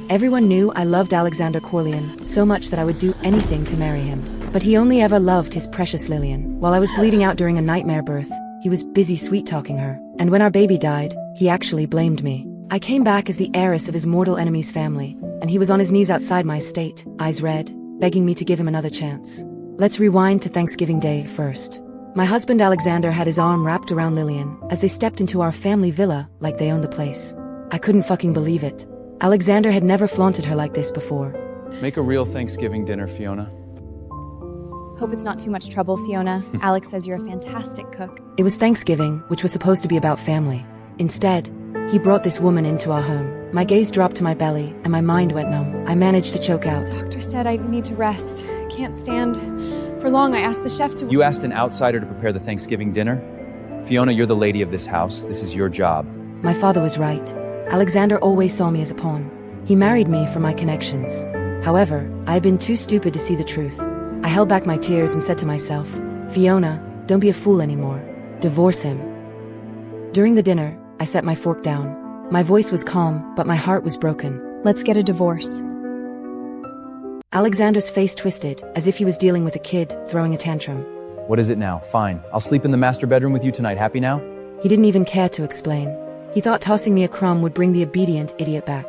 Everyone knew I loved Alexander Corleon so much that I would do anything to marry him. But he only ever loved his precious Lillian. While I was bleeding out during a nightmare birth, he was busy sweet-talking her. And when our baby died, he actually blamed me. I came back as the heiress of his mortal enemy's family, and he was on his knees outside my estate, eyes red, begging me to give him another chance. Let's rewind to Thanksgiving Day first. My husband Alexander had his arm wrapped around Lillian as they stepped into our family villa like they owned the place. I couldn't fucking believe it. Alexander had never flaunted her like this before. Make a real Thanksgiving dinner, Fiona. Hope it's not too much trouble, Fiona. Alex says you're a fantastic cook. It was Thanksgiving, which was supposed to be about family. Instead, he brought this woman into our home. My gaze dropped to my belly, and my mind went numb. I managed to choke out. Doctor said I need to rest. Can't stand for long. I asked the chef to... You asked an outsider to prepare the Thanksgiving dinner? Fiona, you're the lady of this house. This is your job. My father was right. Alexander always saw me as a pawn. He married me for my connections. However, I had been too stupid to see the truth. I held back my tears and said to myself, Fiona, don't be a fool anymore. Divorce him. During the dinner, I set my fork down. My voice was calm, but my heart was broken. Let's get a divorce. Alexander's face twisted, as if he was dealing with a kid throwing a tantrum. What is it now? Fine. I'll sleep in the master bedroom with you tonight. Happy now? He didn't even care to explain. He thought tossing me a crumb would bring the obedient idiot back.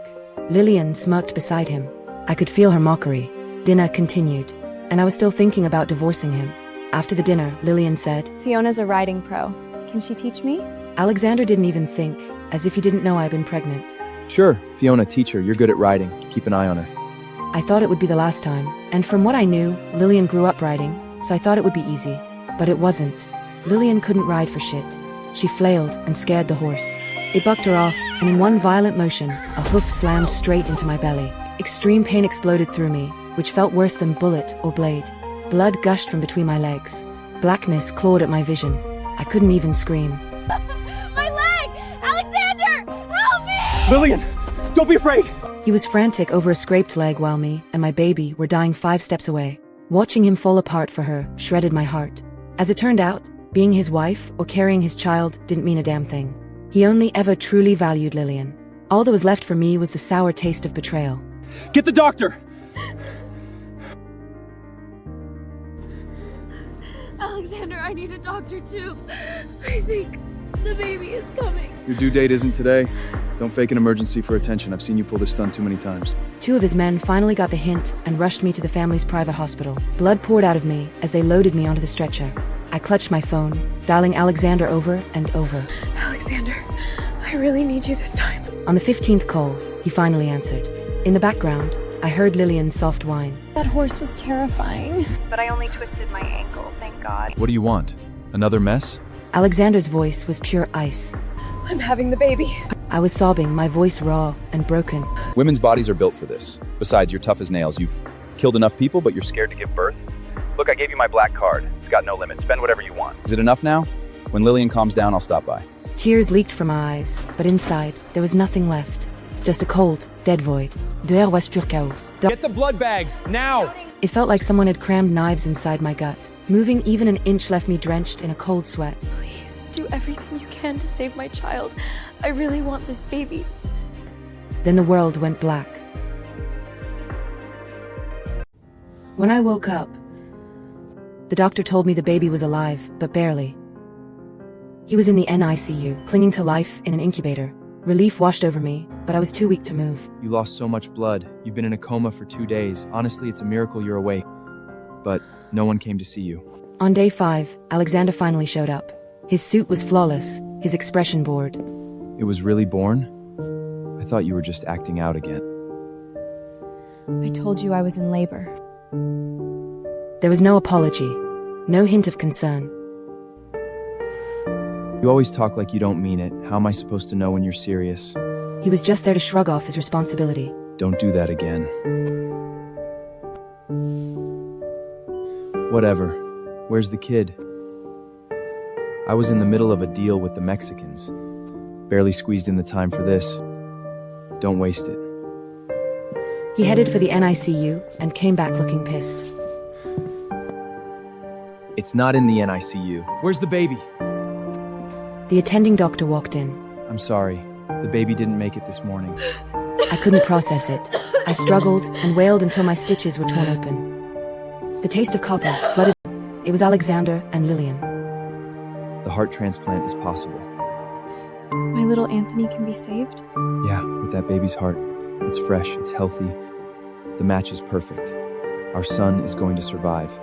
Lillian smirked beside him. I could feel her mockery. Dinner continued, and I was still thinking about divorcing him. After the dinner, Lillian said, Fiona's a riding pro. Can she teach me? Alexander didn't even think, as if he didn't know I'd been pregnant. Sure, Fiona, teach her. You're good at riding. Keep an eye on her. I thought it would be the last time, and from what I knew, Lillian grew up riding, so I thought it would be easy. But it wasn't. Lillian couldn't ride for shit. She flailed and scared the horse. It bucked her off, and in one violent motion, a hoof slammed straight into my belly. Extreme pain exploded through me, which felt worse than bullet or blade. Blood gushed from between my legs. Blackness clawed at my vision. I couldn't even scream. My leg! Alexander! Help me! Lillian, don't be afraid! He was frantic over a scraped leg while me and my baby were dying 5 steps away. Watching him fall apart for her shredded my heart. As it turned out, being his wife or carrying his child didn't mean a damn thing. He only ever truly valued Lillian. All that was left for me was the sour taste of betrayal. Get the doctor! Alexander, I need a doctor too. I think the baby is coming. Your due date isn't today. Don't fake an emergency for attention. I've seen you pull this stunt too many times. 2 of his men finally got the hint and rushed me to the family's private hospital. Blood poured out of me as they loaded me onto the stretcher. I clutched my phone, dialing Alexander over and over. Alexander, I really need you this time. On the 15th call, he finally answered. In the background, I heard Lillian's soft whine. That horse was terrifying. But I only twisted my ankle, thank God. What do you want? Another mess? Alexander's voice was pure ice. I'm having the baby. I was sobbing, my voice raw and broken. Women's bodies are built for this. Besides, you're tough as nails. You've killed enough people, but you're scared to give birth. Look, I gave you my black card. It's got no limit. Spend whatever you want. Is it enough now? When Lillian calms down, I'll stop by. Tears leaked from my eyes, but inside, there was nothing left. Just a cold, dead void. Dehors was pur chaos. Get the blood bags, now! It felt like someone had crammed knives inside my gut. Moving even an inch left me drenched in a cold sweat. Please, do everything you can to save my child. I really want this baby. Then the world went black. When I woke up, the doctor told me the baby was alive, but barely. He was in the NICU, clinging to life in an incubator. Relief washed over me, but I was too weak to move. You lost so much blood. You've been in a coma for 2 days. Honestly, it's a miracle you're awake. But no one came to see you. On day 5, Alexander finally showed up. His suit was flawless, his expression bored. It was really born? I thought you were just acting out again. I told you I was in labor. There was no apology, no hint of concern. You always talk like you don't mean it. How am I supposed to know when you're serious? He was just there to shrug off his responsibility. Don't do that again. Whatever. Where's the kid? I was in the middle of a deal with the Mexicans. Barely squeezed in the time for this. Don't waste it. He headed for the NICU and came back looking pissed. It's not in the NICU. Where's the baby? The attending doctor walked in. I'm sorry. The baby didn't make it this morning. I couldn't process it. I struggled and wailed until my stitches were torn open. The taste of copper flooded. It was Alexander and Lillian. The heart transplant is possible. My little Anthony can be saved? Yeah, with that baby's heart. It's fresh, it's healthy. The match is perfect. Our son is going to survive.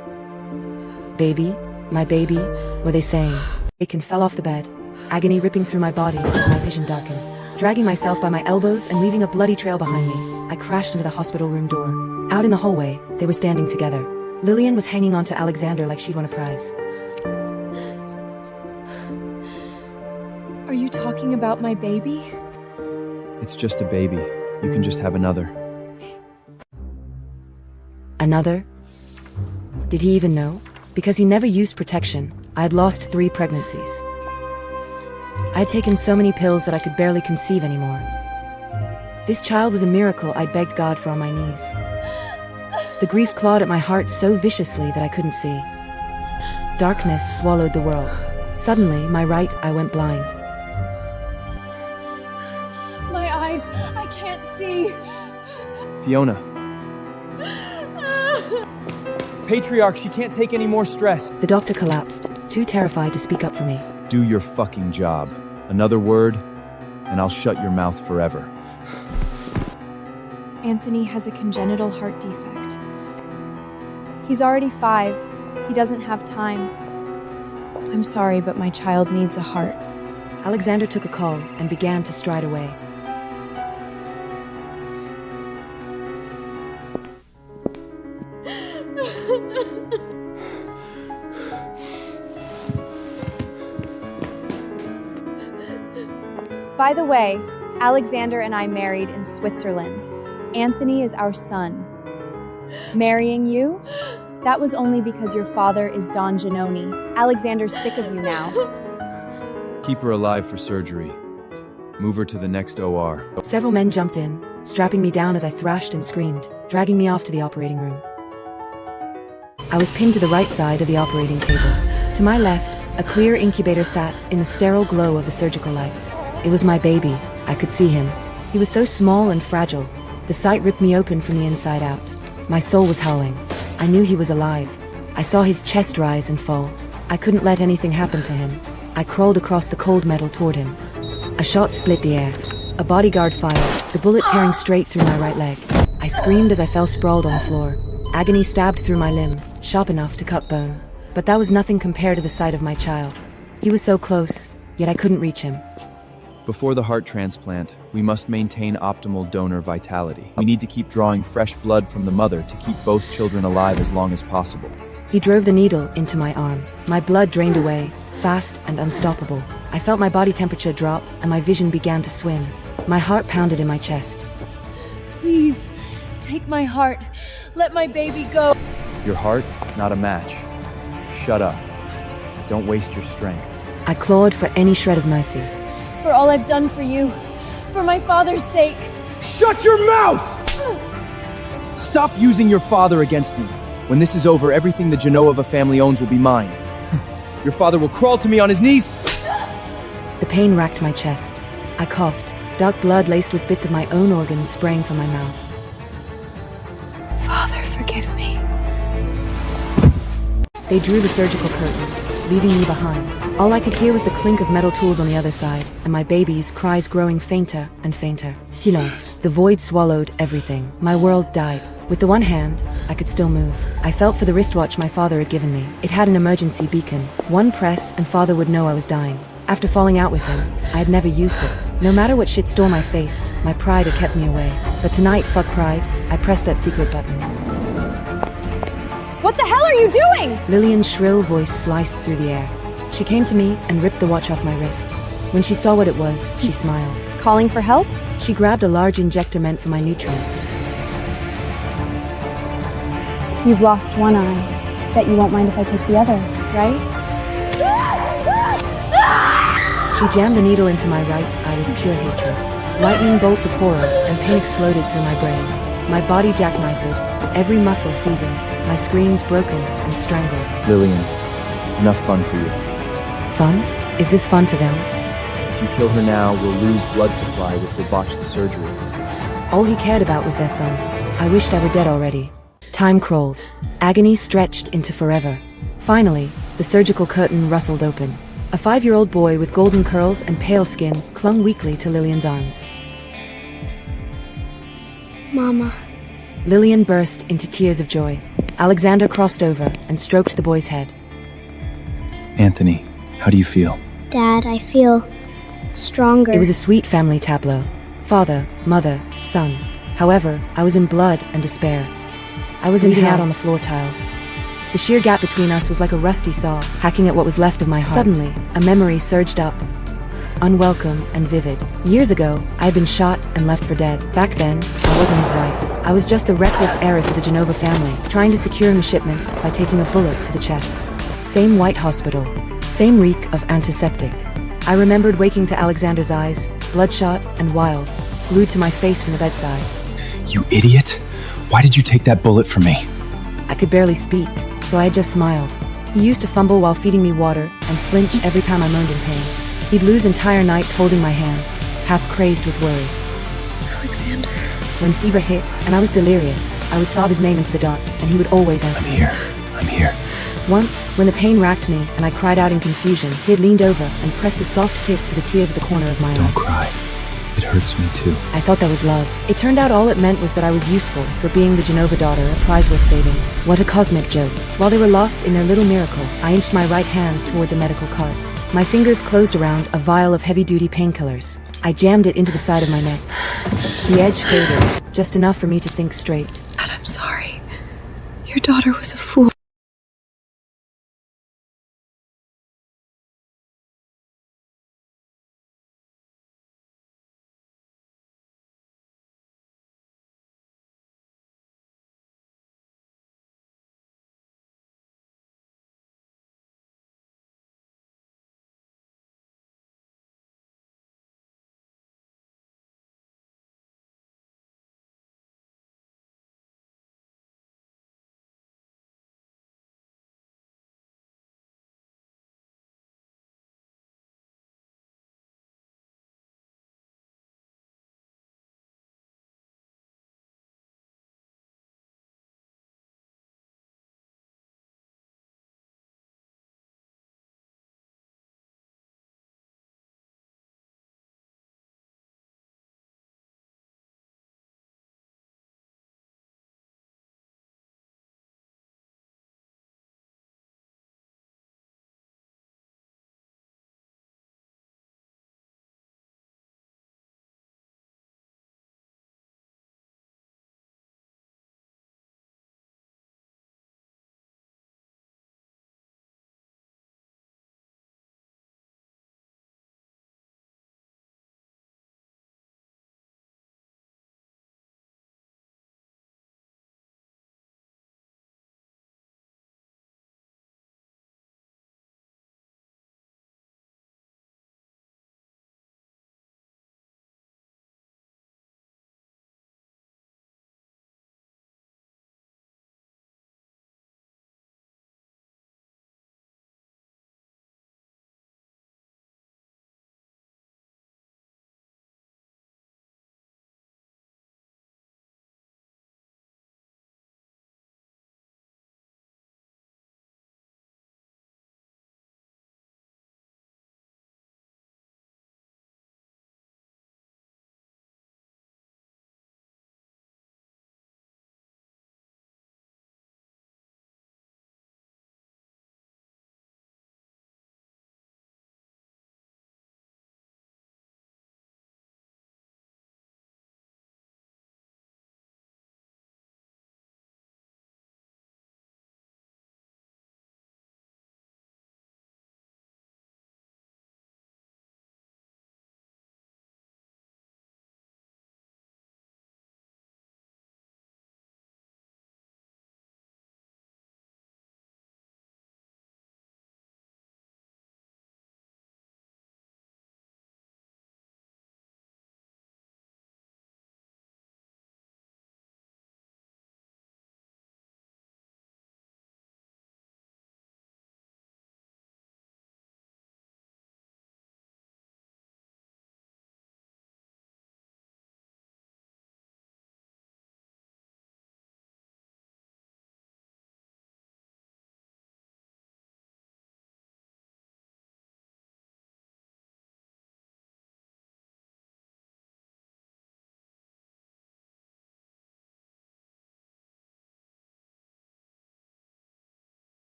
Baby, my baby, were they saying? Aiken fell off the bed, agony ripping through my body as my vision darkened. Dragging myself by my elbows and leaving a bloody trail behind me, I crashed into the hospital room door. Out in the hallway, they were standing together. Lillian was hanging on to Alexander like she'd won a prize. Are you talking about my baby? It's just a baby. You can just have another. Another? Did he even know? Because he never used protection, I had lost 3 pregnancies. I had taken so many pills that I could barely conceive anymore. This child was a miracle I begged God for on my knees. The grief clawed at my heart so viciously that I couldn't see. Darkness swallowed the world. Suddenly, my right eye went blind. My eyes, I can't see. Fiona. Patriarch, she can't take any more stress. The doctor collapsed, too terrified to speak up for me. Do your fucking job. Another word, and I'll shut your mouth forever. Anthony has a congenital heart defect. He's already 5. He doesn't have time. I'm sorry, but my child needs a heart. Alexander took a call and began to stride away. By the way, Alexander and I married in Switzerland. Anthony is our son. Marrying you? That was only because your father is Don Giannone. Alexander's sick of you now. Keep her alive for surgery. Move her to the next OR. Several men jumped in, strapping me down as I thrashed and screamed, dragging me off to the operating room. I was pinned to the right side of the operating table. To my left, a clear incubator sat in the sterile glow of the surgical lights. It was my baby. I could see him. He was so small and fragile. The sight ripped me open from the inside out. My soul was howling. I knew he was alive. I saw his chest rise and fall. I couldn't let anything happen to him. I crawled across the cold metal toward him. A shot split the air. A bodyguard fired, the bullet tearing straight through my right leg. I screamed as I fell sprawled on the floor. Agony stabbed through my limb, sharp enough to cut bone. But that was nothing compared to the sight of my child. He was so close, yet I couldn't reach him. Before the heart transplant, we must maintain optimal donor vitality. We need to keep drawing fresh blood from the mother to keep both children alive as long as possible. He drove the needle into my arm. My blood drained away, fast and unstoppable. I felt my body temperature drop and my vision began to swim. My heart pounded in my chest. Please, take my heart. Let my baby go. Your heart, not a match. Shut up. Don't waste your strength. I clawed for any shred of mercy. For all I've done for you. For my father's sake. Shut your mouth! Stop using your father against me. When this is over, everything the Genova family owns will be mine. Your father will crawl to me on his knees. The pain racked my chest. I coughed, dark blood laced with bits of my own organs spraying from my mouth. Father, forgive me. They drew the surgical curtain, leaving me behind. All I could hear was the clink of metal tools on the other side, and my baby's cries growing fainter and fainter. Silence. The void swallowed everything. My world died. With the one hand, I could still move. I felt for the wristwatch my father had given me. It had an emergency beacon. One press and father would know I was dying. After falling out with him, I had never used it. No matter what shitstorm I faced, my pride had kept me away. But tonight, fuck pride, I pressed that secret button. What the hell are you doing? Lillian's shrill voice sliced through the air. She came to me and ripped the watch off my wrist. When she saw what it was, she smiled. Calling for help? She grabbed a large injector meant for my nutrients. You've lost one eye. Bet you won't mind if I take the other, right? She jammed the needle into my right eye with pure hatred. Lightning bolts of horror and pain exploded through my brain. My body jackknifed, every muscle seizing, my screams broken and strangled. Lillian, enough fun for you. Fun? Is this fun to them? If you kill her now, we'll lose blood supply, which will botch the surgery. All he cared about was their son. I wished I were dead already. Time crawled. Agony stretched into forever. Finally, the surgical curtain rustled open. A 5-year-old boy with golden curls and pale skin clung weakly to Lillian's arms. Mama. Lillian burst into tears of joy. Alexander crossed over and stroked the boy's head. Anthony, how do you feel? Dad, I feel stronger. It was a sweet family tableau. Father, mother, son. However, I was in blood and despair. I was bleeding out on the floor tiles. The sheer gap between us was like a rusty saw, hacking at what was left of my heart. Suddenly, a memory surged up. Unwelcome and vivid. Years ago, I had been shot and left for dead. Back then, I wasn't his wife. I was just the reckless heiress of the Genova family, trying to secure him a shipment by taking a bullet to the chest. Same white hospital. Same reek of antiseptic. I remembered waking to Alexander's eyes, bloodshot and wild, glued to my face from the bedside. You idiot! Why did you take that bullet from me? I could barely speak, so I just smiled. He used to fumble while feeding me water and flinch every time I moaned in pain. He'd lose entire nights holding my hand, half crazed with worry. Alexander. When fever hit and I was delirious, I would sob his name into the dark, and he would always answer me. I'm here. Once, when the pain racked me and I cried out in confusion, he had leaned over and pressed a soft kiss to the tears at the corner of my eye. Don't cry. It hurts me too. I thought that was love. It turned out all it meant was that I was useful for being the Genova daughter, a prize worth saving. What a cosmic joke. While they were lost in their little miracle, I inched my right hand toward the medical cart. My fingers closed around a vial of heavy-duty painkillers. I jammed it into the side of my neck. The edge faded, just enough for me to think straight. Dad, I'm sorry. Your daughter was a fool.